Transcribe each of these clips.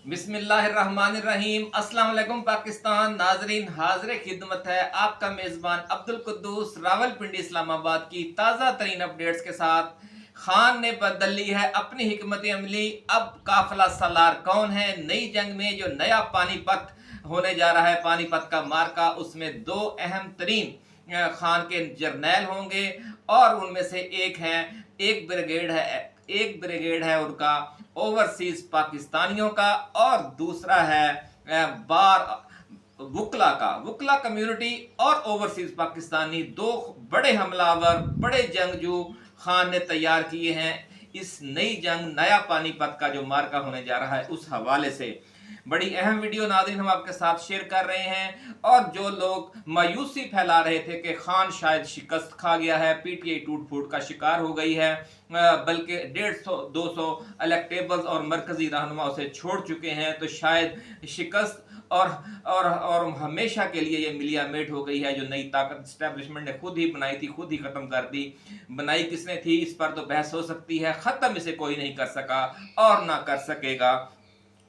बिस्मिल्लाहिर्रहमानिर्रहीम। अस्सलाम वालेकुम पाकिस्तान। नाजरीन, हाजिर खिदमत है आपका मेज़बान अब्दुल कुद्दूस रावलपिंडी इस्लामाबाद की ताज़ा तरीन अपडेट्स के साथ। खान ने बदल ली है अपनी हिकमत अमली। अब काफिला सलार कौन है? नई जंग में जो नया पानीपत होने जा रहा है, पानीपत का मार्का, उसमें दो अहम तरीन खान के जर्नैल होंगे और उनमें से एक ब्रिगेड है उनका ओवरसीज पाकिस्तानियों का, और दूसरा है बार वुकला कम्युनिटी और ओवरसीज पाकिस्तानी। दो बड़े हमलावर, बड़े जंगजू खान ने तैयार किए हैं इस नई जंग, नया पानीपत का जो मार्का होने जा रहा है, उस हवाले से बड़ी अहम वीडियो नाज़रीन हम आपके साथ शेयर कर रहे हैं। और जो लोग मायूसी फैला रहे थे कि खान शायद शिकस्त खा गया है, पीटीआई टूट फूट का शिकार हो गई है, बल्कि 150-200 इलेक्टेबल्स और मरकजी रहनुमा उसे छोड़ चुके हैं, तो शायद शिकस्त और हमेशा के लिए ये मिलिया मेट हो गई है। जो नई ताकत स्टैब्लिशमेंट ने खुद ही बनाई थी, खुद ही खत्म कर दी। बनाई किसने थी, इस पर तो बहस हो सकती है। खत्म इसे कोई नहीं कर सका और ना कर सकेगा।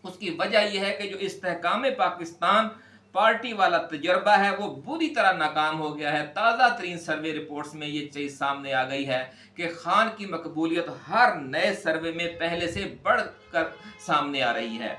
उसकी वजह यह है कि जो इस्तेहकाम पाकिस्तान पार्टी वाला तजर्बा है, वो बुरी तरह नाकाम हो गया है। ताज़ा तरीन सर्वे रिपोर्ट्स में ये चीज़ सामने आ गई है कि खान की मकबूलियत हर नए सर्वे में पहले से बढ़कर सामने आ रही है।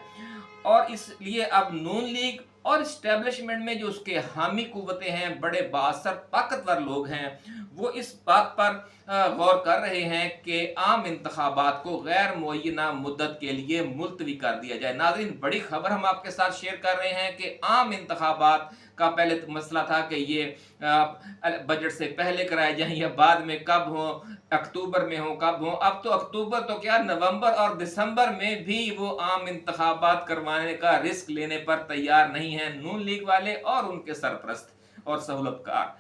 और इसलिए अब नून लीग और इस्टेब्लिशमेंट में जो उसके हामी कुव्वतें हैं, बड़े बासर ताकतवर लोग हैं, वो इस बात पर गौर कर रहे हैं कि आम इंतखाबात को गैर मुअय्यना मुद्दत के लिए मुलतवी कर दिया जाए। नाज़रीन, बड़ी खबर हम आपके साथ शेयर कर रहे हैं कि आम इंतखाबात का पहले तो मसला था कि ये बजट से पहले कराए जाएं या बाद में, कब हो, अक्टूबर में हो, कब हो। अब तो अक्टूबर तो क्या, नवंबर और दिसंबर में भी वो आम इंतखाबात करवाने का रिस्क लेने पर तैयार नहीं है नून लीग वाले और उनके सरपरस्त और सहूलतकार।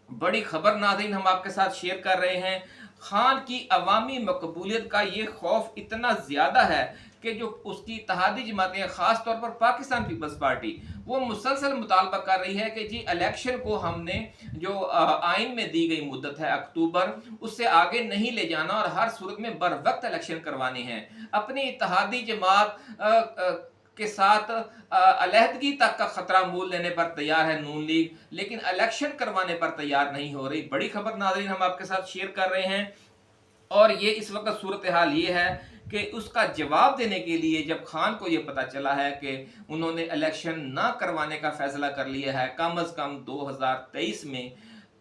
बड़ी खबर नाज़रीन हम आपके साथ शेयर कर रहे हैं। खान की अवामी मकबूलियत का ये खौफ इतना ज़्यादा है कि जो उसकी इत्तेहादी जमातें, ख़ास तौर पर पाकिस्तान पीपल्स पार्टी, वो मुसलसल मुतालबा कर रही है कि जी इलेक्शन को हमने जो आइन में दी गई मुद्दत है अक्टूबर, उससे आगे नहीं ले जाना और हर सूरत में बर वक्त इलेक्शन करवाने हैं। अपनी इत्तेहादी जमात के साथ अलहदगी तक का खतरा मूल लेने पर तैयार है नून लीग, लेकिन इलेक्शन करवाने पर तैयार नहीं हो रही। बड़ी खबर नाज़रीन हम आपके साथ शेयर कर रहे हैं। और ये इस वक्त सूरत हाल ये है कि उसका जवाब देने के लिए जब खान को ये पता चला है कि उन्होंने इलेक्शन ना करवाने का फैसला कर लिया है कम अज़ कम 2023 में,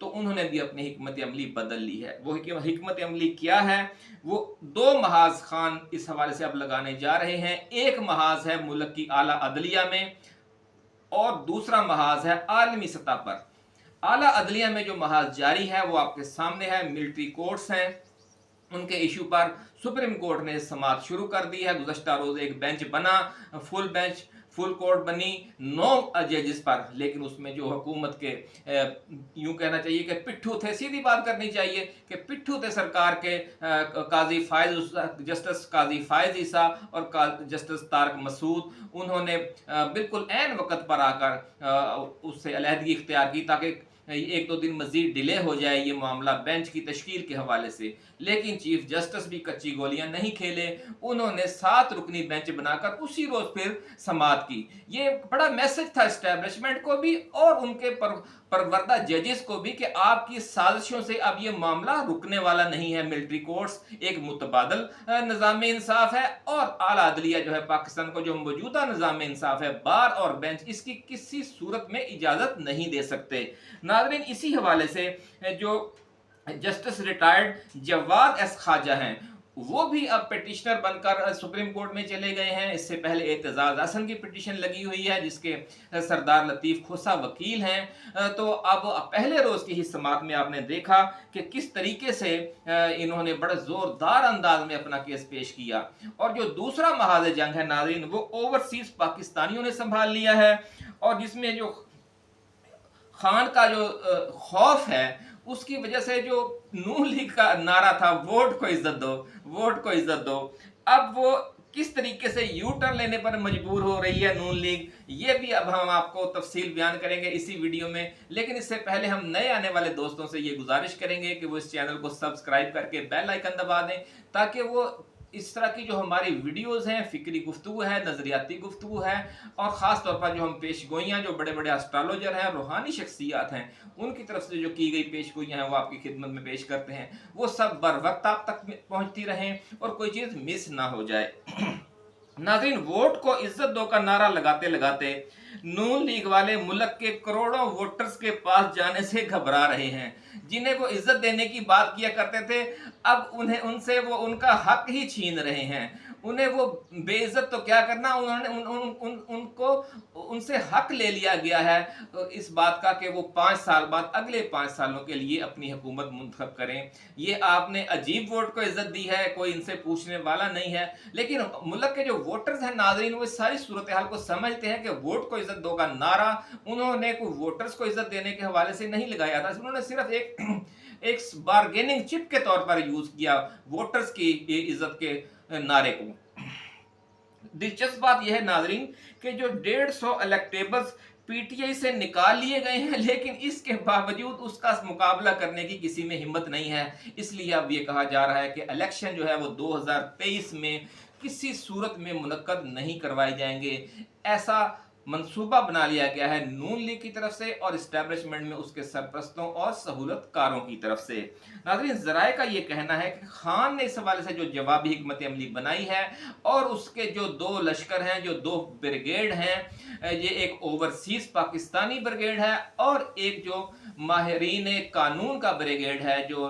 तो उन्होंने भी अपनी हिकमत अमली बदल ली है। वो हिकमत अमली क्या है? वो दो महाज खान इस हवाले से अब लगाने जा रहे हैं। एक महाज है मुल्क की आला अदलिया में और दूसरा महाज है आलमी सतह पर। आला अदलिया में जो महाज जारी है वो आपके सामने है। मिलिट्री कोर्ट्स हैं, उनके इशू पर सुप्रीम कोर्ट ने समाअत शुरू कर दी है। गुज़श्ता रोज एक बेंच बना, फुल कोर्ट बनी 9 जजेस पर, लेकिन उसमें जो हुकूमत के यूं कहना चाहिए कि पिट्ठू थे, सीधी बात करनी चाहिए कि पिट्ठू थे सरकार के जस्टिस काजी फायज ईसा और जस्टिस तारक मसूद। उन्होंने बिल्कुल ऐन वक्त पर आकर उससे अलहदगी इख्तियार की ताकि 1-2 दिन मजीद डिले हो जाए ये मामला बेंच की तश्कील के हवाले से। लेकिन चीफ जस्टिस भी कच्ची गोलियां नहीं खेले, उन्होंने 7 रुकनी बेंच बनाकर उसी रोज फिर समाअत की। ये बड़ा मैसेज था एस्टेब्लिशमेंट को भी और उनके परवरदा जजेस को भी कि आपकी साजिशों से अब ये मामला रुकने वाला नहीं है। मिलिट्री कोर्ट्स एक मुतबादल निज़ाम इंसाफ है और आला अदलिया जो है पाकिस्तान को जो मौजूदा निज़ाम इंसाफ है, बार और बेंच इसकी किसी सूरत में इजाज़त नहीं दे सकते। नाज़रीन, इसी हवाले से जो जस्टिस रिटायर्ड जवाद एस खाजा हैं, वो भी अब पिटिशनर बनकर सुप्रीम कोर्ट में चले गए हैं। इससे पहले एतजाज हसन की पिटीशन लगी हुई है जिसके सरदार लतीफ़ खोसा वकील हैं। तो अब पहले रोज़ की ही समाअत में आपने देखा कि किस तरीके से इन्होंने बड़े ज़ोरदार अंदाज में अपना केस पेश किया। और जो दूसरा महाज जंग है नाज़रीन, वो ओवरसीज पाकिस्तानियों ने संभाल लिया है और जिसमें जो खान का जो खौफ है उसकी वजह से जो नून लीग का नारा था वोट को इज्जत दो, वोट को इज्जत दो, अब वो किस तरीके से यू टर्न लेने पर मजबूर हो रही है नून लीग, ये भी अब हम आपको तफसील बयान करेंगे इसी वीडियो में। लेकिन इससे पहले हम नए आने वाले दोस्तों से ये गुजारिश करेंगे कि वो इस चैनल को सब्सक्राइब करके बेल आइकन दबा दें ताकि वो इस तरह की जो हमारी वीडियोज़ हैं, फ़िक्री गुफ्तगू है, नज़रियाती गुफ्तगू है, और ख़ास तौर पर जो हम पेशगोइयाँ जो बड़े-बड़े एस्ट्रोलॉजर हैं, रूहानी शख्सियात हैं, उनकी तरफ से जो की गई पेशगोइयाँ हैं वो आपकी खिदमत में पेश करते हैं। वो सब बर वक़्त आप तक पहुँचती रहें और कोई चीज़ मिस ना हो जाए। नाज़रीन, वोट को इज्जत दो का नारा लगाते लगाते नून लीग वाले मुल्क के करोड़ों वोटर्स के पास जाने से घबरा रहे हैं। जिन्हें वो इज्जत देने की बात किया करते थे, अब उन्हें उनसे वो उनका हक ही छीन रहे हैं। उन्हें वो बेइज्जत तो क्या करना, उन्होंने उन, उन, उन, उनको उनसे हक ले लिया गया है इस बात का कि वो 5 साल बाद अगले 5 सालों के लिए अपनी हुकूमत मुंतखब करें। ये आपने अजीब वोट को इज्जत दी है, कोई इनसे पूछने वाला नहीं है। लेकिन मुल्क के जो वोटर्स हैं नाजरीन, वो सारी सूरत हाल को समझते हैं कि वोट को इज्जत दो का नारा उन्होंने को वोटर्स को इज्जत देने के हवाले से नहीं लगाया था। उन्होंने सिर्फ एक एक बार्गेनिंग चिप के तौर पर यूज किया वोटर्स की इज्जत के नारे को। दिलचस्प बात यह है नाजरीन कि जो 150 इलेक्टेबल्स पीटीआई से निकाल लिए गए हैं, लेकिन इसके बावजूद उसका मुकाबला करने की किसी में हिम्मत नहीं है। इसलिए अब ये कहा जा रहा है कि इलेक्शन जो है वो 2023 में किसी सूरत में मुनक्कद नहीं करवाए जाएंगे। ऐसा मंसूबा बना लिया गया है नून लीग की तरफ से और इस्टेब्लिशमेंट में उसके सरपरस्तों और सहूलतकारों की तरफ से। नाज़रीन, ज़राए का ये कहना है कि खान ने इस हवाले से जो जवाबी हिकमत अमली बनाई है और उसके जो 2 लश्कर हैं, जो 2 ब्रिगेड हैं, ये एक ओवरसीज पाकिस्तानी ब्रिगेड है और एक जो माहिरीन कानून का ब्रिगेड है, जो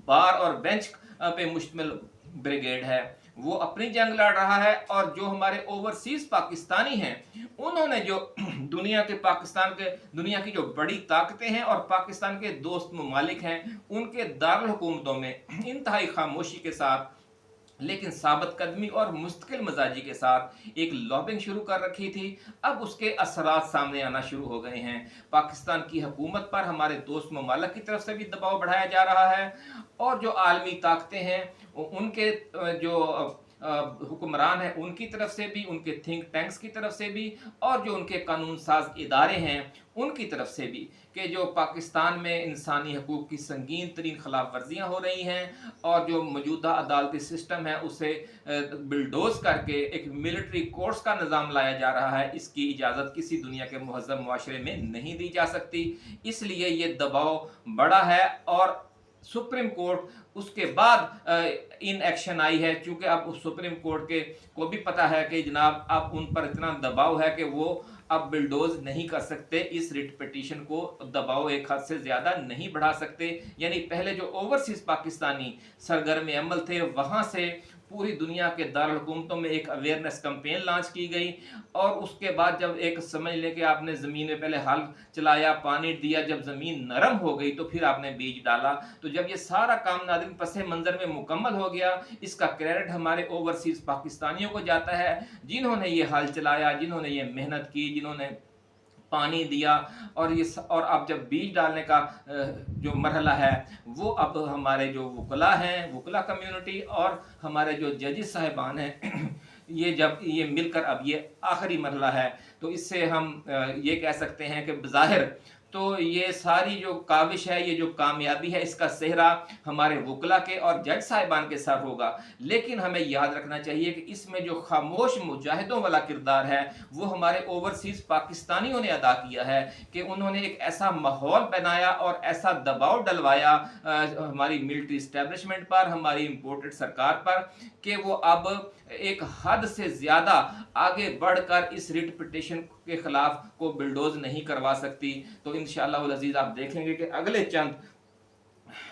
बार और बेंच पे मुश्तमिल ब्रिगेड है, वो अपनी जंग लड़ रहा है। और जो हमारे ओवरसीज पाकिस्तानी हैं, उन्होंने जो दुनिया की जो बड़ी ताकतें हैं और पाकिस्तान के दोस्त ममालिक हैं, उनके दारुल हुकूमतों में इंतहाई खामोशी के साथ लेकिन साबित कदमी और मुस्तकिल मजाजी के साथ एक लॉबिंग शुरू कर रखी थी। अब उसके असरात सामने आना शुरू हो गए हैं। पाकिस्तान की हुकूमत पर हमारे दोस्त ममालिक की तरफ से भी दबाव बढ़ाया जा रहा है और जो आलमी ताकतें हैं उनके जो हुक्मरान हैं उनकी तरफ से भी, उनके थिंक टैंक्स की तरफ से भी और जो उनके कानून साज इदारे हैं उनकी तरफ से भी, कि जो पाकिस्तान में इंसानी हकूक़ की संगीन तरीन खिलाफ वर्जियाँ हो रही हैं और जो मौजूदा अदालती सिस्टम है उसे बिल्डोज करके एक मिलिट्री कोर्ट्स का निज़ाम लाया जा रहा है। इसकी इजाज़त किसी दुनिया के मुहज़्ज़म मुआशरे में नहीं दी जा सकती। इसलिए ये दबाव बड़ा है और सुप्रीम कोर्ट उसके बाद इन एक्शन आई है, क्योंकि अब सुप्रीम कोर्ट के को भी पता है कि जनाब अब उन पर इतना दबाव है कि वो अब बिल्डोज नहीं कर सकते, इस रिट पिटीशन को दबाव एक हद से ज़्यादा नहीं बढ़ा सकते। यानी पहले जो ओवरसीज पाकिस्तानी सरगर्म अमल थे, वहाँ से पूरी दुनिया के दारुल हुकूमतों में एक अवेयरनेस कैंपेन लॉन्च की गई और उसके बाद जब एक समझ लें कि आपने ज़मीन में पहले हल चलाया, पानी दिया, जब ज़मीन नरम हो गई तो फिर आपने बीज डाला। तो जब ये सारा काम नाज़रीन पसे मंज़र में मुकम्मल हो गया, इसका क्रेडिट हमारे ओवरसीज़ पाकिस्तानियों को जाता है, जिन्होंने ये हल चलाया, जिन्होंने ये मेहनत की, जिन्होंने पानी दिया। और अब जब बीज डालने का जो मरहला है वो अब हमारे जो वकला हैं, वकला कम्युनिटी और हमारे जो जजेस साहिबान हैं ये जब ये मिलकर अब ये आखिरी मरहला है, तो इससे हम ये कह सकते हैं कि बज़ाहिर तो ये सारी जो काविश है, ये जो कामयाबी है, इसका सेहरा हमारे वकला के और जज साहिबान के सर होगा। लेकिन हमें याद रखना चाहिए कि इसमें जो खामोश मुजाहिदों वाला किरदार है वो हमारे ओवरसीज पाकिस्तानियों ने अदा किया है कि उन्होंने एक ऐसा माहौल बनाया और ऐसा दबाव डलवाया हमारी मिलिट्री इस्टेब्लिशमेंट पर, हमारी इम्पोर्टेड सरकार पर, कि वो अब एक हद से ज़्यादा आगे बढ़कर इस रिट पिटीशन के खिलाफ को बिल्डोज नहीं करवा सकती। तो इंशाअल्लाह अज़ीज़ आप देखेंगे कि अगले चंद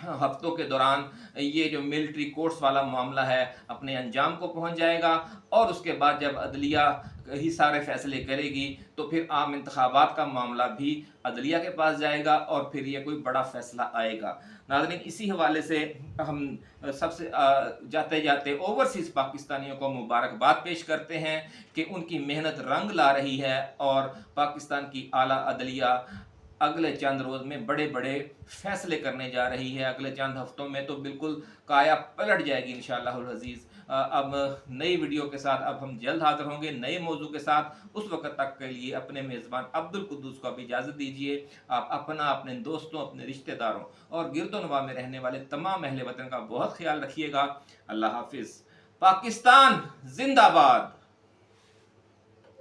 हफ्तों के दौरान ये जो मिलिट्री कोर्ट्स वाला मामला है अपने अंजाम को पहुंच जाएगा और उसके बाद जब अदलिया ही सारे फैसले करेगी तो फिर आम इंतखाबात का मामला भी अदलिया के पास जाएगा और फिर ये कोई बड़ा फैसला आएगा। नाज़रीन, इसी हवाले से हम सबसे जाते जाते ओवरसीज़ पाकिस्तानियों को मुबारकबाद पेश करते हैं कि उनकी मेहनत रंग ला रही है और पाकिस्तान की आला अदलिया अगले चंद रोज़ में बड़े बड़े फैसले करने जा रही है। अगले चंद हफ्तों में तो बिल्कुल काया पलट जाएगी इंशाअल्लाह अज़ीज़। اب نئی ویڈیو کے ساتھ اب ہم جلد حاضر ہوں گے نئے موضوع کے ساتھ. اس وقت تک کے لیے اپنے میزبان عبد القدوس کو بھی اجازت دیجیے. آپ اپنا، اپنے دوستوں، اپنے رشتہ داروں اور گرد و نواح میں رہنے والے تمام اہل وطن کا بہت خیال رکھیے گا. اللہ حافظ. پاکستان زندہ باد.